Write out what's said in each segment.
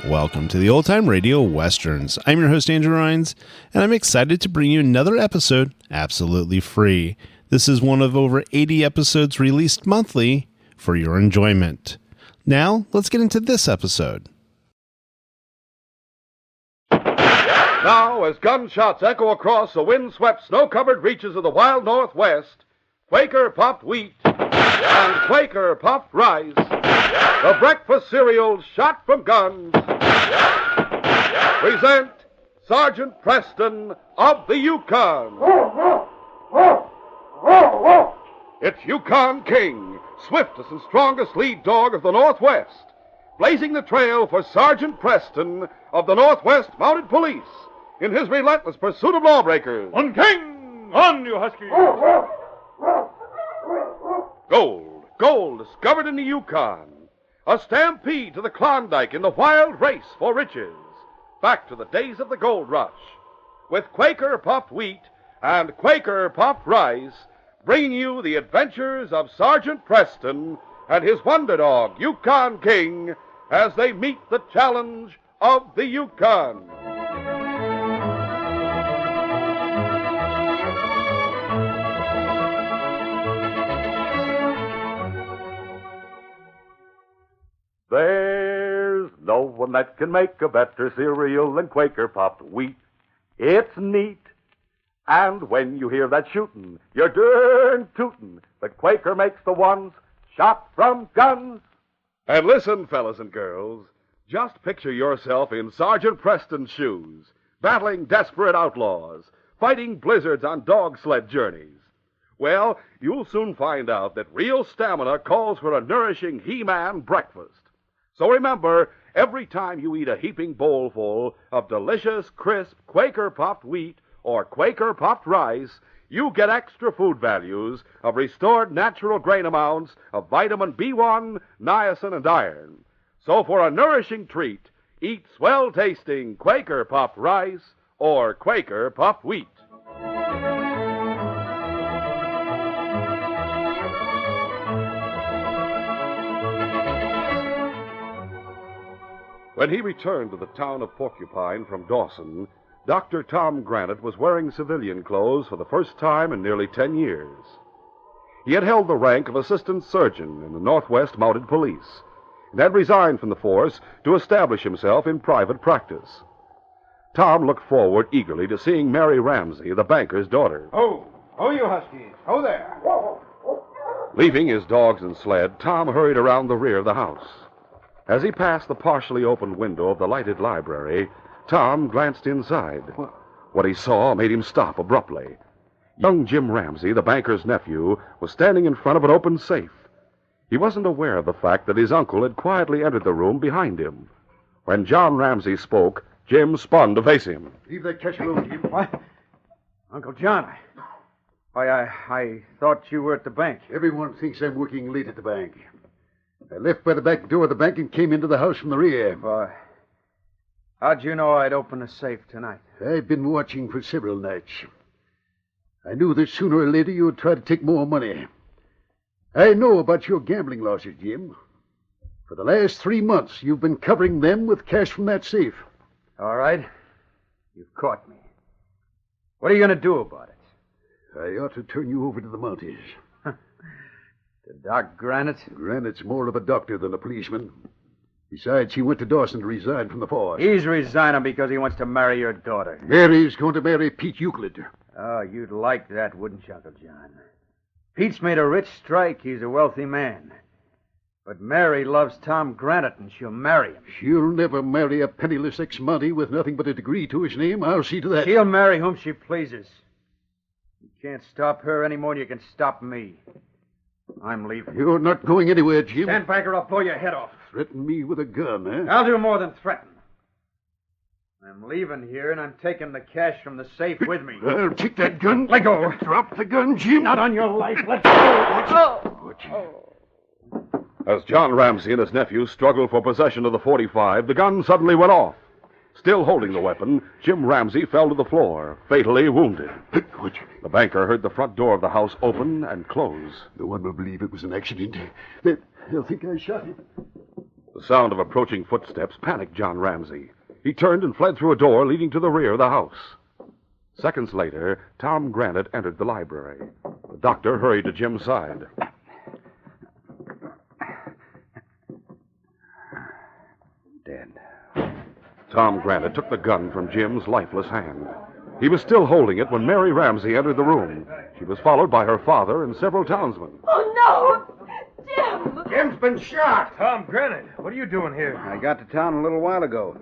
Welcome to the Old Time Radio Westerns. I'm your host, Andrew Rhines, and I'm excited to bring you another episode absolutely free. This is one of over 80 episodes released monthly for your enjoyment. Now, let's get into this episode. Now, as gunshots echo across the wind-swept, snow-covered reaches of the wild Northwest, Quaker Puffed Wheat and Quaker Puffed Rice, the breakfast cereals shot from guns, present Sergeant Preston of the Yukon. It's Yukon King, swiftest and strongest lead dog of the Northwest, blazing the trail for Sergeant Preston of the Northwest Mounted Police in his relentless pursuit of lawbreakers. On, King! On, you huskies! Gold discovered in the Yukon. A stampede to the Klondike in the wild race for riches. Back to the days of the gold rush. With Quaker Puffed Wheat and Quaker Puffed Rice, bringing you the adventures of Sergeant Preston and his wonder dog, Yukon King, as they meet the challenge of the Yukon. There's no one that can make a better cereal than Quaker Puffed Wheat. It's neat. And when you hear that shootin', you're darn tootin'. But Quaker makes the ones shot from guns. And listen, fellas and girls, just picture yourself in Sergeant Preston's shoes, battling desperate outlaws, fighting blizzards on dog sled journeys. Well, you'll soon find out that real stamina calls for a nourishing He-Man breakfast. So remember, every time you eat a heaping bowlful of delicious, crisp Quaker Puffed Wheat or Quaker Puffed Rice, you get extra food values of restored natural grain amounts of vitamin B1, niacin, and iron. So for a nourishing treat, eat swell-tasting Quaker Puffed Rice or Quaker Puffed Wheat. When he returned to the town of Porcupine from Dawson, Dr. Tom Granite was wearing civilian clothes for the first time in nearly 10 years. He had held the rank of assistant surgeon in the Northwest Mounted Police and had resigned from the force to establish himself in private practice. Tom looked forward eagerly to seeing Mary Ramsey, the banker's daughter. Oh, you huskies. Oh, there. Leaving his dogs and sled, Tom hurried around the rear of the house. As he passed the partially opened window of the lighted library, Tom glanced inside. What he saw made him stop abruptly. Young Jim Ramsey, the banker's nephew, was standing in front of an open safe. He wasn't aware of the fact that his uncle had quietly entered the room behind him. When John Ramsey spoke, Jim spun to face him. Leave that cash alone, Jim. What? Uncle John, I thought you were at the bank. Everyone thinks I'm working late at the bank. I left by the back door of the bank and came into the house from the rear. Why, how'd you know I'd open a safe tonight? I've been watching for several nights. I knew that sooner or later you would try to take more money. I know about your gambling losses, Jim. For the last 3 months, you've been covering them with cash from that safe. All right. You've caught me. What are you going to do about it? I ought to turn you over to the Mounties. To Doc Granite? Granite's more of a doctor than a policeman. Besides, he went to Dawson to resign from the force. He's resigning because he wants to marry your daughter. Mary's going to marry Pete Euclid. Oh, you'd like that, wouldn't you, Uncle John? Pete's made a rich strike. He's a wealthy man. But Mary loves Tom Granite, and she'll marry him. She'll never marry a penniless ex-Mountie with nothing but a degree to his name. I'll see to that. She'll marry whom she pleases. You can't stop her any more than you can stop me. I'm leaving. You're not going anywhere, Jim. Stand back or I'll blow your head off. Threaten me with a gun, eh? I'll do more than threaten. I'm leaving here, and I'm taking the cash from the safe with me. I'll take that gun. Let go. Drop the gun, Jim. Not on your life. Let go. As John Ramsey and his nephew struggled for possession of the .45, the gun suddenly went off. Still holding the weapon, Jim Ramsey fell to the floor, fatally wounded. What? The banker heard the front door of the house open and close. No one will believe it was an accident. They'll think I shot him. The sound of approaching footsteps panicked John Ramsey. He turned and fled through a door leading to the rear of the house. Seconds later, Tom Granite entered the library. The doctor hurried to Jim's side. Dead. Tom Granite took the gun from Jim's lifeless hand. He was still holding it when Mary Ramsey entered the room. She was followed by her father and several townsmen. Oh, no! Jim! Jim's been shot. Tom Granite, what are you doing here? I got to town a little while ago.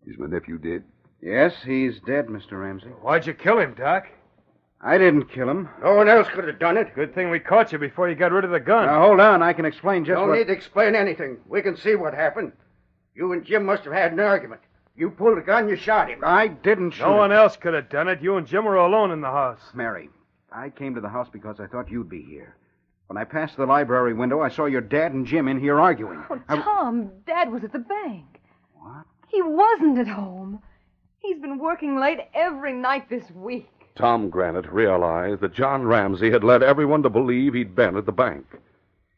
Is my nephew dead? Yes, he's dead, Mr. Ramsey. Why'd you kill him, Doc? I didn't kill him. No one else could have done it. Good thing we caught you before you got rid of the gun. Now, hold on. I can explain just Don't what... need to explain anything. We can see what happened. You and Jim must have had an argument. You pulled the gun, you shot him. I didn't shoot No him. one else could have done it. You and Jim were alone in the house. Mary, I came to the house because I thought you'd be here. When I passed the library window, I saw your dad and Jim in here arguing. Oh, Tom, Dad was at the bank. What? He wasn't at home. He's been working late every night this week. Tom Granite realized that John Ramsey had led everyone to believe he'd been at the bank.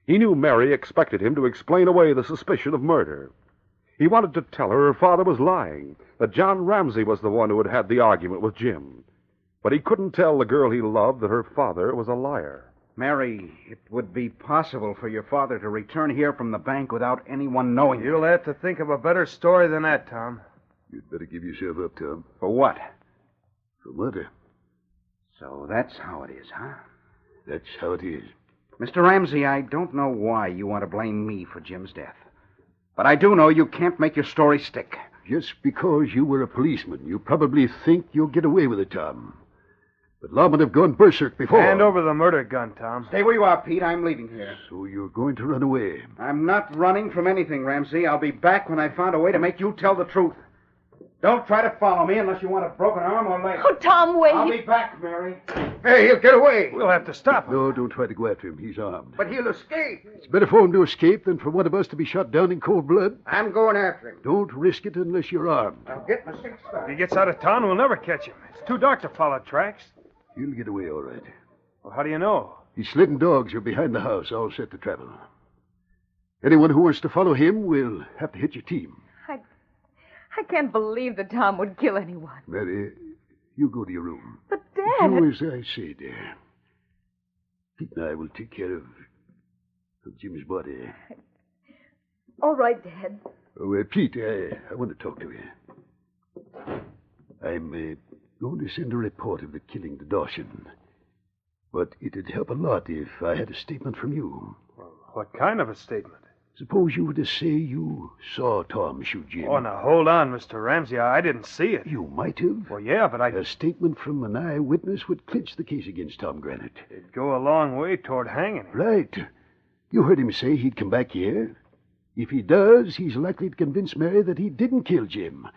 He knew Mary expected him to explain away the suspicion of murder. He wanted to tell her father was lying, that John Ramsey was the one who had had the argument with Jim. But he couldn't tell the girl he loved that her father was a liar. Mary, it would be possible for your father to return here from the bank without anyone knowing. You'll have to think of a better story than that, Tom. You'd better give yourself up, Tom. For what? For murder. So that's how it is, huh? That's how it is. Mr. Ramsey, I don't know why you want to blame me for Jim's death. But I do know you can't make your story stick. Just because you were a policeman, you probably think you'll get away with it, Tom. But lawmen have gone berserk before. Hand over the murder gun, Tom. Stay where you are, Pete. I'm leaving here. So you're going to run away. I'm not running from anything, Ramsey. I'll be back when I found a way to make you tell the truth. Don't try to follow me unless you want a broken arm or leg. Oh, Tom, wait. I'll be back, Mary. Hey, he'll get away. We'll have to stop him. No, don't try to go after him. He's armed. But he'll escape. It's better for him to escape than for one of us to be shot down in cold blood. I'm going after him. Don't risk it unless you're armed. I'll get my six If back. he gets out of town, we'll never catch him. It's too dark to follow tracks. He'll get away all right. Well, how do you know? His sled and dogs are behind the house, all set to travel. Anyone who wants to follow him will have to hit your team. I can't believe that Tom would kill anyone. Mary, you go to your room. But, Dad... Do as I say, dear. Pete and I will take care of Jim's body. All right, Dad. Oh, Pete, I want to talk to you. I'm going to send a report of the killing to Dawson. But it'd help a lot if I had a statement from you. Well, what kind of a statement? Suppose you were to say you saw Tom shoot Jim. Oh, now, hold on, Mr. Ramsey. I didn't see it. You might have. Well, yeah, but A statement from an eyewitness would clinch the case against Tom Granite. It'd go a long way toward hanging him. Right. You heard him say he'd come back here. If he does, he's likely to convince Mary that he didn't kill Jim.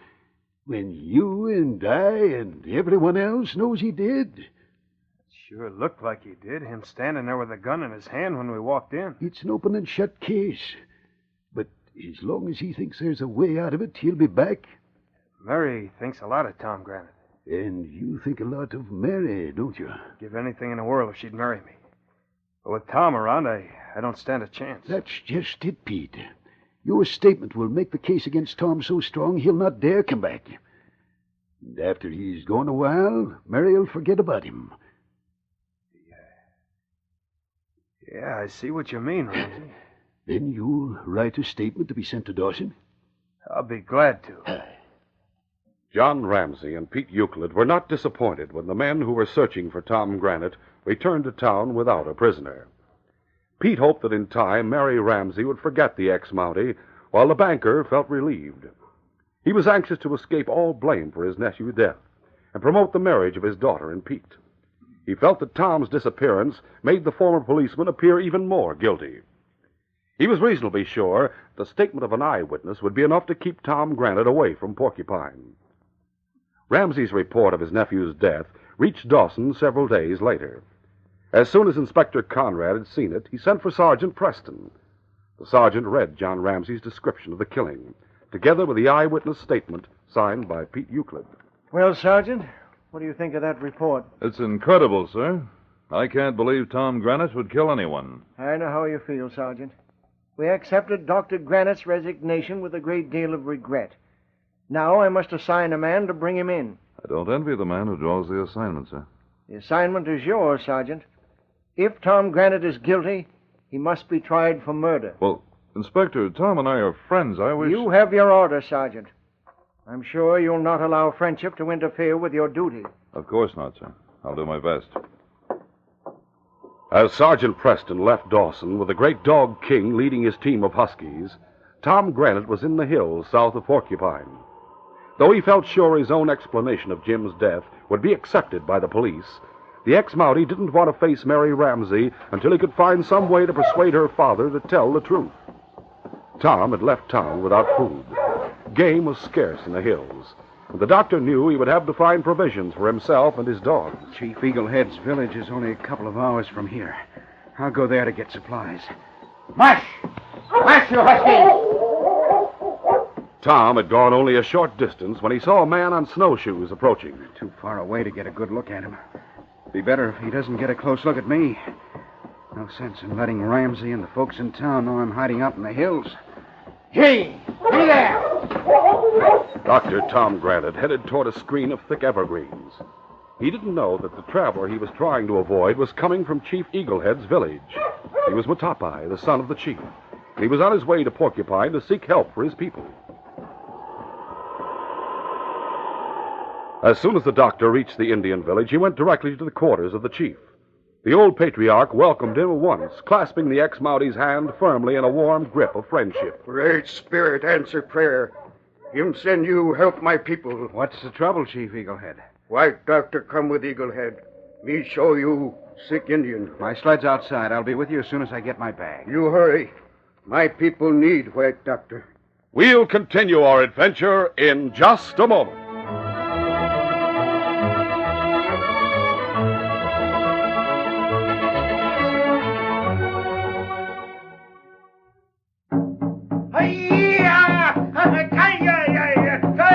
When you and I and everyone else knows he did. Sure looked like he did, him standing there with a gun in his hand when we walked in. It's an open and shut case. But as long as he thinks there's a way out of it, he'll be back. Mary thinks a lot of Tom Granite. And you think a lot of Mary, don't you? Give anything in the world if she'd marry me. But with Tom around, I don't stand a chance. That's just it, Pete. Your statement will make the case against Tom so strong he'll not dare come back. And after he's gone a while, Mary'll forget about him. Yeah, I see what you mean, Ramsey. Then you'll write a statement to be sent to Dawson? I'll be glad to. John Ramsey and Pete Euclid were not disappointed when the men who were searching for Tom Granite returned to town without a prisoner. Pete hoped that in time Mary Ramsey would forget the ex-Mountie, while the banker felt relieved. He was anxious to escape all blame for his nephew's death and promote the marriage of his daughter and Pete. He felt that Tom's disappearance made the former policeman appear even more guilty. He was reasonably sure the statement of an eyewitness would be enough to keep Tom Granite away from Porcupine. Ramsey's report of his nephew's death reached Dawson several days later. As soon as Inspector Conrad had seen it, he sent for Sergeant Preston. The sergeant read John Ramsey's description of the killing, together with the eyewitness statement signed by Pete Euclid. Well, Sergeant, what do you think of that report? It's incredible, sir. I can't believe Tom Granite would kill anyone. I know how you feel, Sergeant. We accepted Dr. Granite's resignation with a great deal of regret. Now I must assign a man to bring him in. I don't envy the man who draws the assignment, sir. The assignment is yours, Sergeant. If Tom Granite is guilty, he must be tried for murder. Well, Inspector, Tom and I are friends. I wish... You have your order, Sergeant. I'm sure you'll not allow friendship to interfere with your duty. Of course not, sir. I'll do my best. As Sergeant Preston left Dawson with the great dog King leading his team of huskies, Tom Granite was in the hills south of Porcupine. Though he felt sure his own explanation of Jim's death would be accepted by the police, the ex-Mountie didn't want to face Mary Ramsey until he could find some way to persuade her father to tell the truth. Tom had left town without food. Game was scarce in the hills, and the doctor knew he would have to find provisions for himself and his dogs. Chief Eaglehead's village is only a couple of hours from here. I'll go there to get supplies. Mush! Mush, you husky! Tom had gone only a short distance when he saw a man on snowshoes approaching. Too far away to get a good look at him. Be better if he doesn't get a close look at me. No sense in letting Ramsey and the folks in town know I'm hiding out in the hills. Hey! Hey there! Dr. Tom Granite headed toward a screen of thick evergreens. He didn't know that the traveler he was trying to avoid was coming from Chief Eaglehead's village. He was Matapai, the son of the chief. He was on his way to Porcupine to seek help for his people. As soon as the doctor reached the Indian village, he went directly to the quarters of the chief. The old patriarch welcomed him at once, clasping the ex-Mountie's hand firmly in a warm grip of friendship. Great Spirit, answer prayer. Him send you help my people. What's the trouble, Chief Eaglehead? White doctor come with Eaglehead. Me show you sick Indian. My sled's outside. I'll be with you as soon as I get my bag. You hurry. My people need white doctor. We'll continue our adventure in just a moment.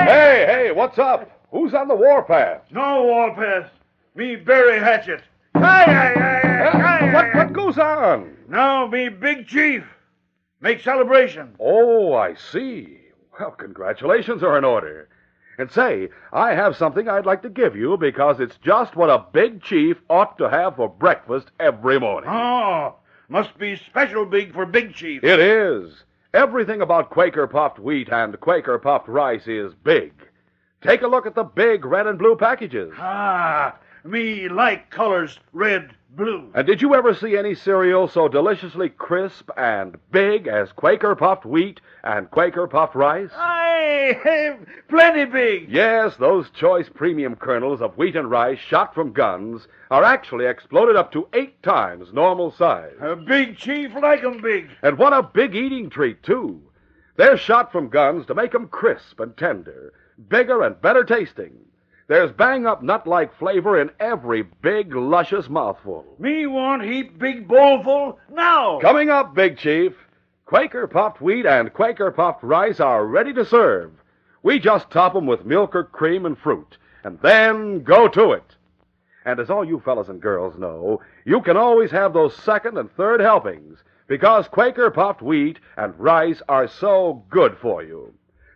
Hey, what's up? Who's on the warpath? No warpath. Me bury hatchet. What goes on? Now me big chief. Make celebration. Oh, I see. Well, congratulations are in order. And say, I have something I'd like to give you because it's just what a big chief ought to have for breakfast every morning. Oh, must be special big for big chief. It is. Everything about Quaker puffed wheat and Quaker puffed rice is big. Take a look at the big red and blue packages. Ah, me like colors red, blue. And did you ever see any cereal so deliciously crisp and big as Quaker puffed wheat and Quaker puffed rice? I have plenty big. Yes, those choice premium kernels of wheat and rice shot from guns are actually exploded up to 8 times normal size. A big chief like 'em big. And what a big eating treat, too. They're shot from guns to make 'em crisp and tender, bigger and better tasting. There's bang-up nut-like flavor in every big, luscious mouthful. Me want heap big bowlful now. Coming up, Big Chief, Quaker puffed wheat and Quaker puffed rice are ready to serve. We just top 'em with milk or cream and fruit, and then go to it. And as all you fellas and girls know, you can always have those second and third helpings, because Quaker puffed wheat and rice are so good for you.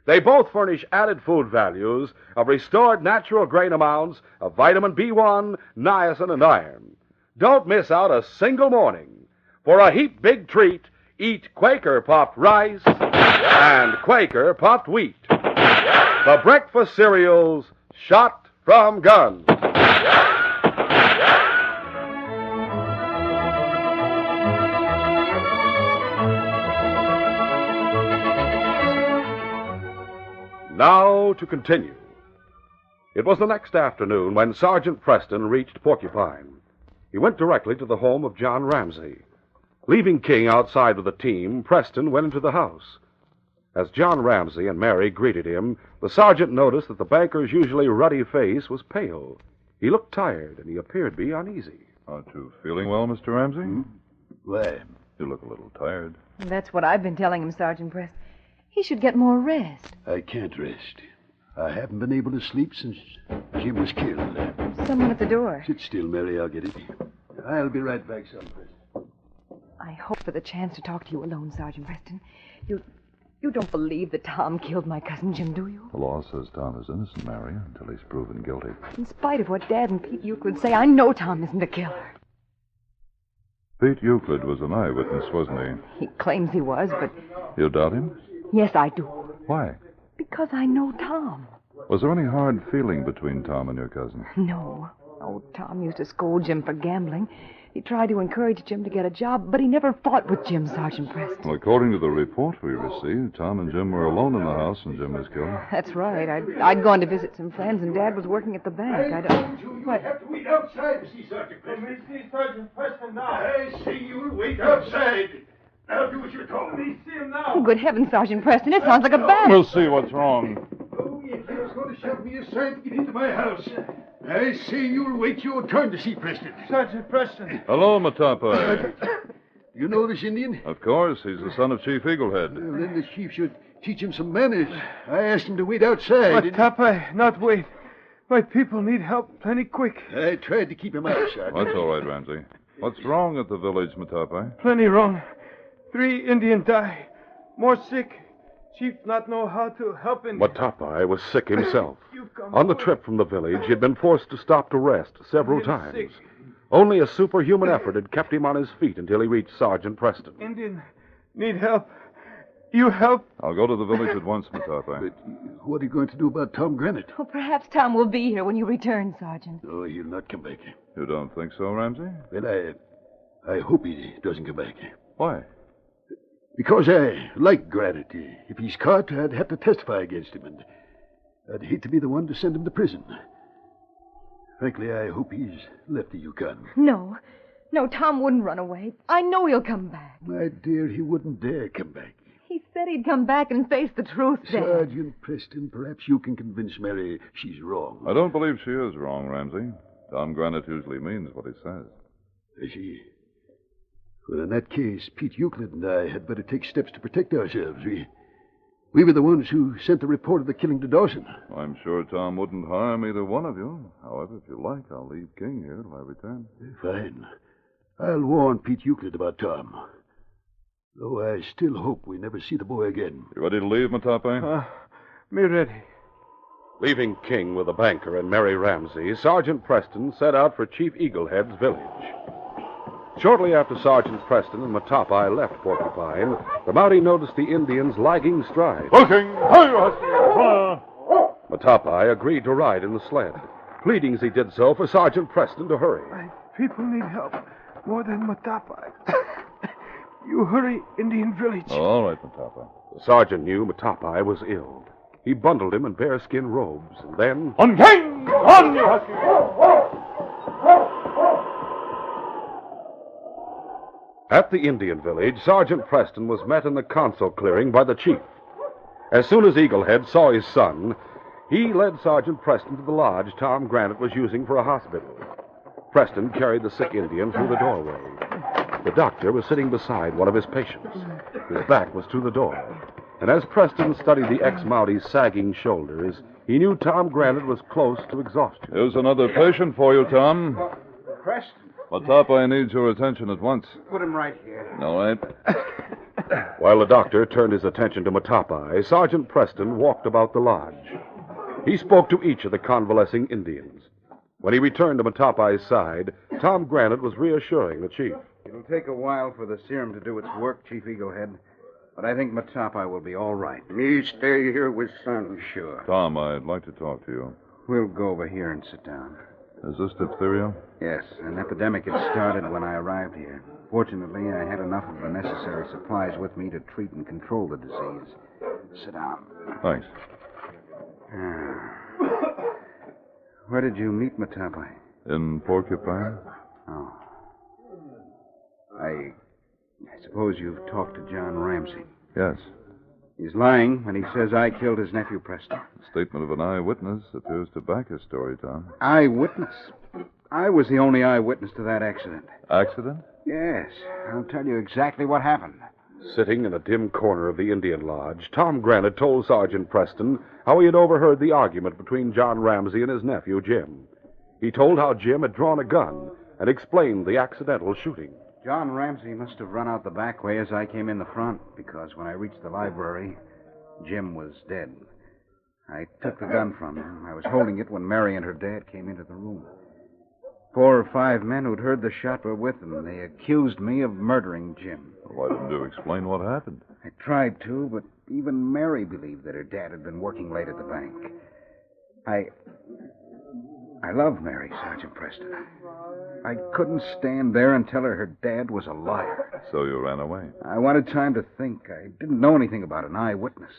They both furnish added food values of restored natural grain amounts of vitamin B1, niacin, and iron. Don't miss out a single morning. For a heap big treat, eat Quaker puffed rice and Quaker puffed wheat. The breakfast cereals shot from guns. Now to continue. It was the next afternoon when Sergeant Preston reached Porcupine. He went directly to the home of John Ramsey. Leaving King outside with the team, Preston went into the house. As John Ramsey and Mary greeted him, the sergeant noticed that the banker's usually ruddy face was pale. He looked tired, and he appeared to be uneasy. Aren't you feeling well, Mr. Ramsey? Why? You look a little tired. That's what I've been telling him, Sergeant Press. He should get more rest. I can't rest. I haven't been able to sleep since Jim was killed. Someone at the door. Sit still, Mary. I'll get it. I'll be right back, Sergeant Preston. I hope for the chance to talk to you alone, Sergeant Preston. You don't believe that Tom killed my cousin Jim, do you? The law says Tom is innocent, Mary, until he's proven guilty. In spite of what Dad and Pete Euclid say, I know Tom isn't the killer. Pete Euclid was an eyewitness, wasn't he? He claims he was, but... You doubt him? Yes, I do. Why? Because I know Tom. Was there any hard feeling between Tom and your cousin? No. Oh, Tom used to scold Jim for gambling. He tried to encourage Jim to get a job, but he never fought with Jim, Sergeant Preston. Well, according to the report we received, Tom and Jim were alone in the house when Jim was killed. That's right. I'd gone to visit some friends, and Dad was working at the bank. I told you What? have to wait outside to see Sergeant Preston. Let me see Sergeant Preston now. I say you'll wait outside. Now do as you're told. Let me see him Oh, now. good heavens, Sergeant Preston. It sounds like a bat. We'll see what's wrong. Oh, if you was going to shove me aside to get into my house, I say you'll wait your turn to see Preston. Sergeant Preston. Hello, Matapai. You know this Indian? Of course, he's the son of Chief Eaglehead. Well, then the chief should teach him some manners. I asked him to wait outside. Matapai, not wait. My people need help plenty quick. I tried to keep him out, Sergeant. That's all right, Ramsey. What's wrong at the village, Matapai? Plenty wrong. 3 Indian die. More sick. Chief not know how to help Indian. Matapai was sick himself. Yukon On the boy. trip from the village, he'd been forced to stop to rest several He's times. sick. Only a superhuman effort had kept him on his feet until he reached Sergeant Preston. Indian need help. You help? I'll go to the village at once, Matapai. But what are you going to do about Tom Granite? Oh, perhaps Tom will be here when you return, Sergeant. Oh, he'll not come back. You don't think so, Ramsey? Well, I hope he doesn't come back. Why? Because I like Granite. If he's caught, I'd have to testify against him, and I'd hate to be the one to send him to prison. Frankly, I hope he's left the Yukon. No. No, Tom wouldn't run away. I know he'll come back. My dear, he wouldn't dare come back. He said he'd come back and face the truth, Dad. Sergeant Preston, perhaps you can convince Mary she's wrong. I don't believe she is wrong, Ramsey. Tom Granite usually means what he says. Is she? Well, in that case, Pete Euclid and I had better take steps to protect ourselves. We were the ones who sent the report of the killing to Dawson. I'm sure Tom wouldn't harm either one of you. However, if you like, I'll leave King here till I return. Fine. I'll warn Pete Euclid about Tom. Though I still hope we never see the boy again. You ready to leave, Matapai? Me ready. Leaving King with the banker and Mary Ramsey, Sergeant Preston set out for Chief Eaglehead's village. Shortly after Sergeant Preston and Matapai left Porcupine, the Mountie noticed the Indians lagging stride. Matapai agreed to ride in the sled, pleading as he did so for Sergeant Preston to hurry. My people need help more than Matapai. You hurry, Indian village. Oh, all right, Matapai. The sergeant knew Matapai was ill. He bundled him in bearskin robes, and then... On King! On, you husky! At the Indian village, Sergeant Preston was met in the council clearing by the chief. As soon as Eaglehead saw his son, he led Sergeant Preston to the lodge Tom Granite was using for a hospital. Preston carried the sick Indian through the doorway. The doctor was sitting beside one of his patients. His back was to the door. And as Preston studied the ex-Mountie's sagging shoulders, he knew Tom Granite was close to exhaustion. Here's another patient for you, Tom. Preston, Matapai needs your attention at once. put him right here. All right. While the doctor turned his attention to Matapai, Sergeant Preston walked about the lodge. He spoke to each of the convalescing Indians. When he returned to Matapai's side, Tom Granite was reassuring the chief. It'll take a while for the serum to do its work, Chief Eaglehead. But I think Matapai will be all right. Me stay here with son. Sure. Tom, I'd like to talk to you. We'll go over here and sit down. Is this diphtheria? Yes, an epidemic had started when I arrived here. Fortunately, I had enough of the necessary supplies with me to treat and control the disease. Sit down. Thanks. Where did you meet Matapai? In Porcupine? Oh. I suppose you've talked to John Ramsey. Yes. He's lying when he says I killed his nephew, Preston. The statement of an eyewitness appears to back his story, Tom. Eyewitness? I was the only eyewitness to that accident. Accident? Yes. I'll tell you exactly what happened. Sitting in a dim corner of the Indian Lodge, Tom Granite told Sergeant Preston how he had overheard the argument between John Ramsey and his nephew, Jim. He told how Jim had drawn a gun and explained the accidental shooting. John Ramsey must have run out the back way as I came in the front, because when I reached the library, Jim was dead. I took the gun from him. I was holding it when Mary and her dad came into the room. 4 or 5 men who'd heard the shot were with them. They accused me of murdering Jim. Why didn't you explain what happened? I tried to, but even Mary believed that her dad had been working late at the bank. I love Mary, Sergeant Preston. I couldn't stand there and tell her dad was a liar. So you ran away. I wanted time to think. I didn't know anything about an eyewitness.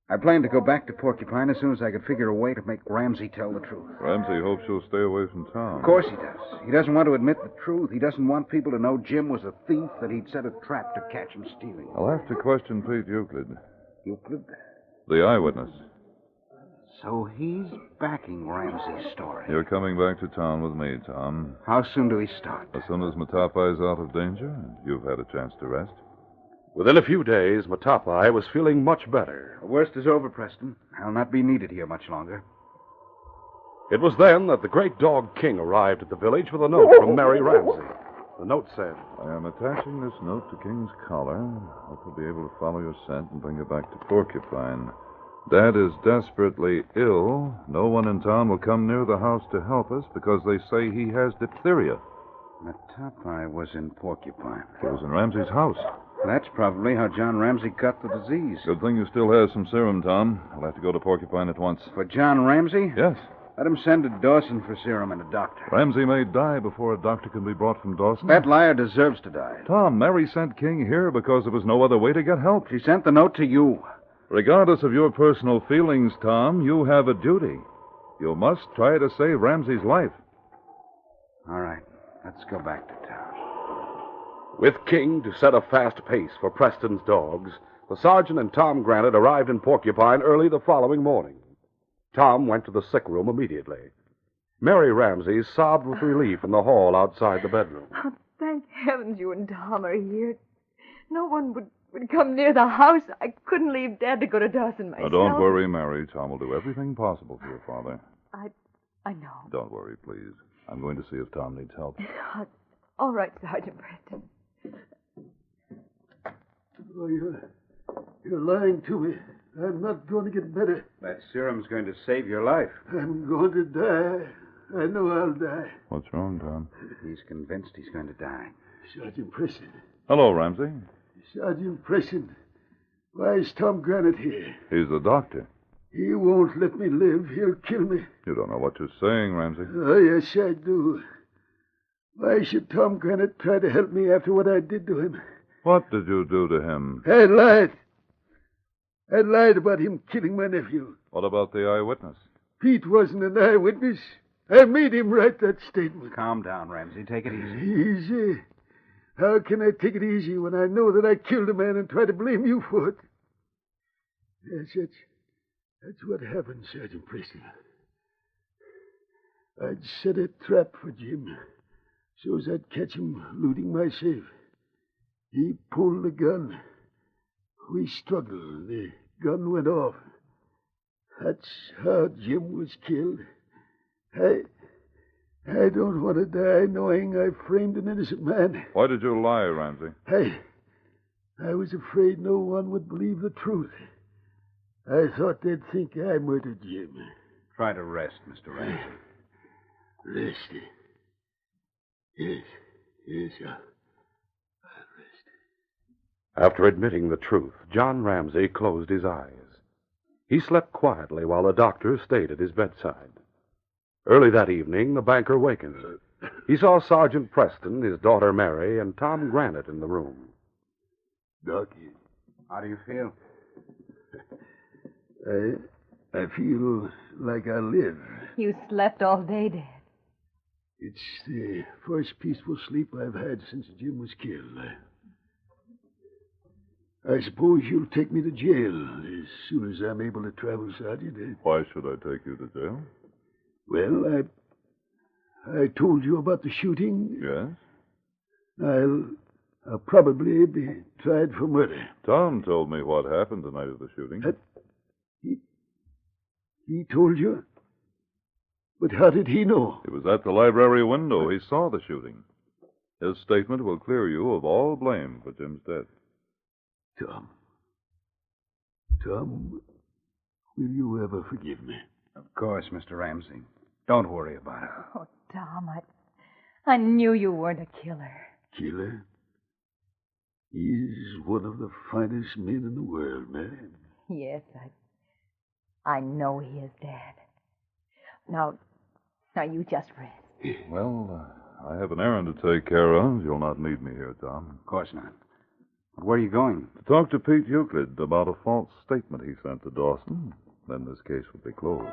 I planned to go back to Porcupine as soon as I could figure a way to make Ramsey tell the truth. Ramsey hopes you'll stay away from town. Of course he does. He doesn't want to admit the truth. He doesn't want people to know Jim was a thief, that he'd set a trap to catch him stealing. I'll have to question Pete Euclid. Euclid? The eyewitness. So he's backing Ramsey's story. You're coming back to town with me, Tom. How soon do we start? As soon as Matapai is out of danger and you've had a chance to rest. Within a few days, Matapai was feeling much better. The worst is over, Preston. I'll not be needed here much longer. It was then that the great dog King arrived at the village with a note from Mary Ramsey. The note said, I am attaching this note to King's collar. Hope you'll be able to follow your scent and bring it back to Porcupine. Dad is desperately ill. No one in town will come near the house to help us because they say he has diphtheria. Matapai was in Porcupine. He was in Ramsey's house. That's probably how John Ramsey got the disease. Good thing you still have some serum, Tom. I'll have to go to Porcupine at once. For John Ramsey? Yes. Let him send to Dawson for serum and a doctor. Ramsey may die before a doctor can be brought from Dawson. That liar deserves to die. Tom, Mary sent King here because there was no other way to get help. She sent the note to you. Regardless of your personal feelings, Tom, you have a duty. You must try to save Ramsey's life. All right. Let's go back to town. With King to set a fast pace for Preston's dogs, the sergeant and Tom Granite arrived in Porcupine early the following morning. Tom went to the sick room immediately. Mary Ramsey sobbed with relief in the hall outside the bedroom. Oh, thank heavens you and Tom are here. No one would come near the house. I couldn't leave Dad to go to Dawson myself. Now, don't worry, Mary. Tom will do everything possible for your father. I know. Don't worry, please. I'm going to see if Tom needs help. All right, Sergeant Preston. Oh, you're lying to me. I'm not going to get better. That serum's going to save your life. I'm going to die. I know I'll die. What's wrong, Tom? He's convinced he's going to die. Sergeant Preston. Hello, Ramsey. Sergeant Preston. Why is Tom Granite here? He's the doctor. He won't let me live. He'll kill me. You don't know what you're saying, Ramsey. Oh, yes, I do. Why should Tom Granite try to help me after what I did to him? What did you do to him? I lied. I lied about him killing my nephew. What about the eyewitness? Pete wasn't an eyewitness. I made him write that statement. Calm down, Ramsey. Take it easy. Easy? How can I take it easy when I know that I killed a man and try to blame you for it? Yes, that's what happened, Sergeant Preston. I'd set a trap for Jim so as I'd catch him looting my safe. He pulled the gun. We struggled. The gun went off. That's how Jim was killed. I don't want to die knowing I framed an innocent man. Why did you lie, Ramsey? I was afraid no one would believe the truth. I thought they'd think I murdered Jim. Try to rest, Mr. Ramsey. Rest? Yes, I'll rest. After admitting the truth, John Ramsey closed his eyes. He slept quietly while the doctor stayed at his bedside. Early that evening, the banker wakened. He saw Sergeant Preston, his daughter Mary, and Tom Granite in the room. Doc, How do you feel? I feel like I live. You slept all day, Dad. It's the first peaceful sleep I've had since Jim was killed. I suppose you'll take me to jail as soon as I'm able to travel, Sergeant. Why should I take you to jail? Well, I told you about the shooting. Yes? I'll probably be tried for murder. Tom told me what happened the night of the shooting. He told you? But how did he know? He was at the library window. He saw the shooting. His statement will clear you of all blame for Jim's death. Tom, will you ever forgive me? Of course, Mr. Ramsey. Don't worry about it. Oh, Tom, I knew you weren't a killer. Killer? He's one of the finest men in the world, man. Yes, I know he is, Dad. Now you just rest. Well, I have an errand to take care of. You'll not need me here, Tom. Of course not. But where are you going? To talk to Pete Euclid about a false statement he sent to Dawson. Then this case will be closed.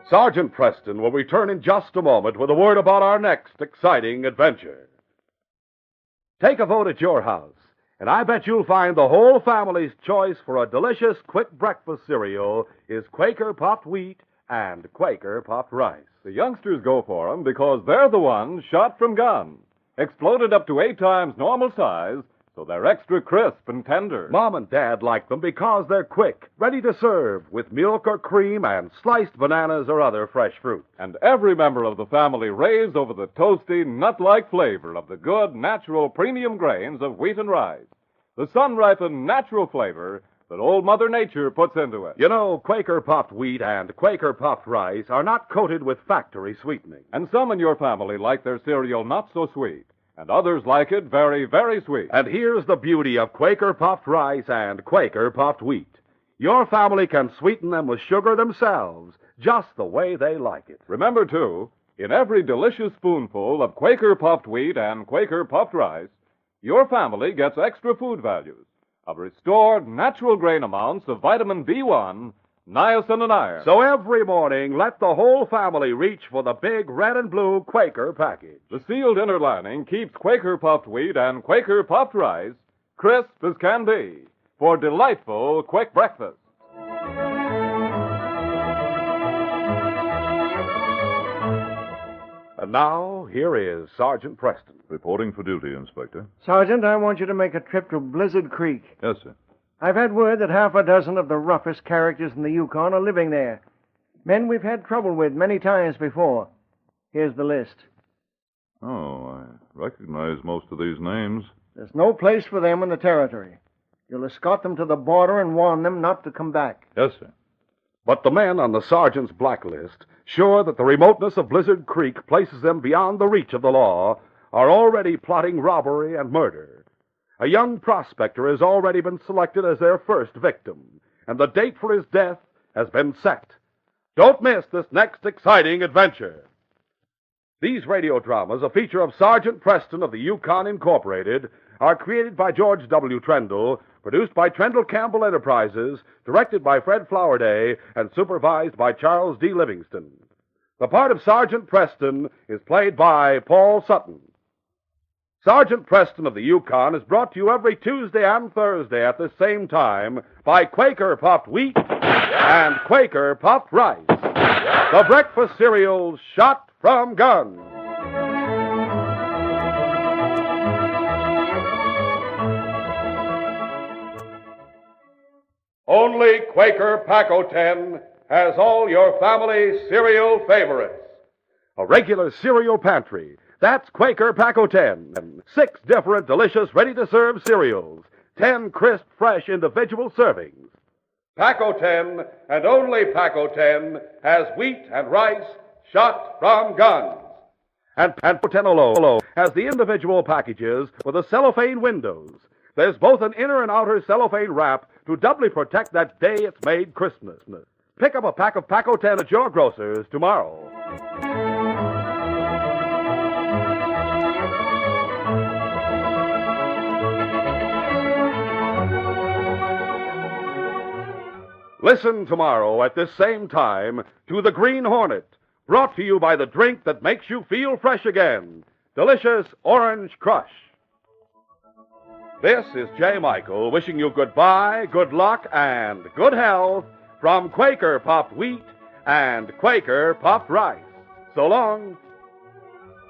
Sergeant Preston will return in just a moment with a word about our next exciting adventure. Take a vote at your house, and I bet you'll find the whole family's choice for a delicious quick breakfast cereal is Quaker Puffed Wheat and Quaker Puffed Rice. The youngsters go for them because they're the ones shot from guns, exploded up to 8 times normal size, so they're extra crisp and tender. Mom and Dad like them because they're quick, ready to serve with milk or cream and sliced bananas or other fresh fruit. And every member of the family raves over the toasty, nut-like flavor of the good, natural, premium grains of wheat and rice. The sun-ripened, natural flavor that Old Mother Nature puts into it. You know, Quaker Puffed Wheat and Quaker Puffed Rice are not coated with factory sweetening. And some in your family like their cereal not so sweet, and others like it very, very sweet. And here's the beauty of Quaker Puffed Rice and Quaker Puffed Wheat. Your family can sweeten them with sugar themselves, just the way they like it. Remember, too, in every delicious spoonful of Quaker Puffed Wheat and Quaker Puffed Rice, your family gets extra food values of restored natural grain amounts of vitamin B1, niacin, and iron. So every morning, let the whole family reach for the big red and blue Quaker package. The sealed inner lining keeps Quaker Puffed Wheat and Quaker Puffed Rice crisp as can be for delightful quick breakfast. And now, here is Sergeant Preston. Reporting for duty, Inspector. Sergeant, I want you to make a trip to Blizzard Creek. Yes, sir. I've had word that half a dozen of the roughest characters in the Yukon are living there. Men we've had trouble with many times before. Here's the list. Oh, I recognize most of these names. There's no place for them in the territory. You'll escort them to the border and warn them not to come back. Yes, sir. But the men on the sergeant's blacklist, sure that the remoteness of Blizzard Creek places them beyond the reach of the law, are already plotting robbery and murder. A young prospector has already been selected as their first victim, and the date for his death has been set. Don't miss this next exciting adventure. These radio dramas, a feature of Sergeant Preston of the Yukon Incorporated, are created by George W. Trendle, produced by Trendle Campbell Enterprises, directed by Fred Flowerday, and supervised by Charles D. Livingston. The part of Sergeant Preston is played by Paul Sutton. Sergeant Preston of the Yukon is brought to you every Tuesday and Thursday at the same time by Quaker Puffed Wheat and Quaker Puffed Rice, the breakfast cereal shot from guns. Only Quaker Pack-O-10 has all your family's cereal favorites. A regular cereal pantry. That's Quaker Pack-O-10. And 6 different delicious ready-to-serve cereals. 10 crisp, fresh individual servings. Pack-O-10 and only Pack-O-10 has wheat and rice shot from guns. And Pack-O-10 Olo has the individual packages with the cellophane windows. There's both an inner and outer cellophane wrap to doubly protect that day it's made Christmas. Pick up a pack of Pack-O-10 at your grocer's tomorrow. Listen tomorrow at this same time to The Green Hornet, brought to you by the drink that makes you feel fresh again, delicious Orange Crush. This is J. Michael wishing you goodbye, good luck, and good health from Quaker Puffed Wheat and Quaker Puffed Rice. So long.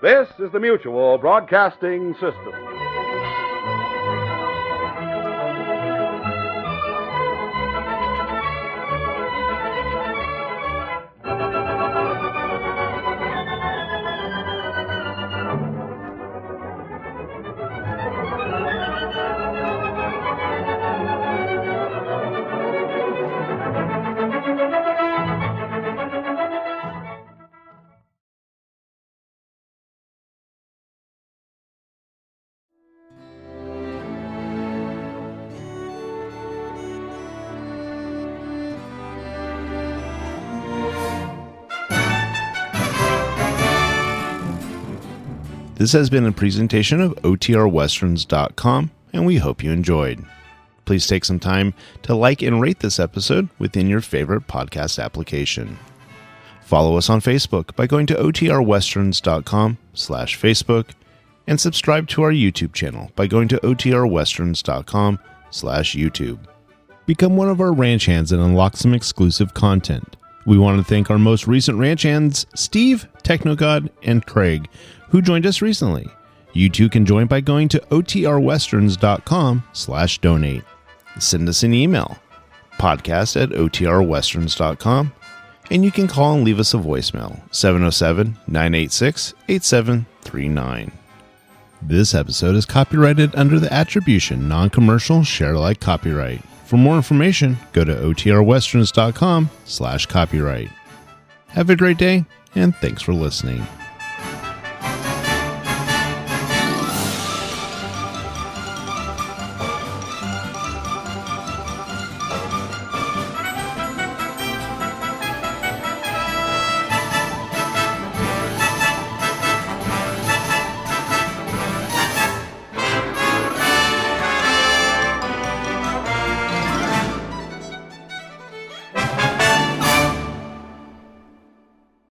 This is the Mutual Broadcasting System. This has been a presentation of OTRWesterns.com, and we hope you enjoyed. Please take some time to like and rate this episode within your favorite podcast application. Follow us on Facebook by going to OTRWesterns.com/Facebook, and subscribe to our YouTube channel by going to OTRWesterns.com/YouTube. Become one of our ranch hands and unlock some exclusive content. We want to thank our most recent ranch hands, Steve, Technogod, and Craig, who joined us recently. You too can join by going to OTRWesterns.com/donate. Send us an email, podcast@OTRWesterns.com, and you can call and leave us a voicemail, 707-986-8739. This episode is copyrighted under the attribution non-commercial share-alike copyright. For more information, go to OTRWesterns.com/copyright. Have a great day, and thanks for listening.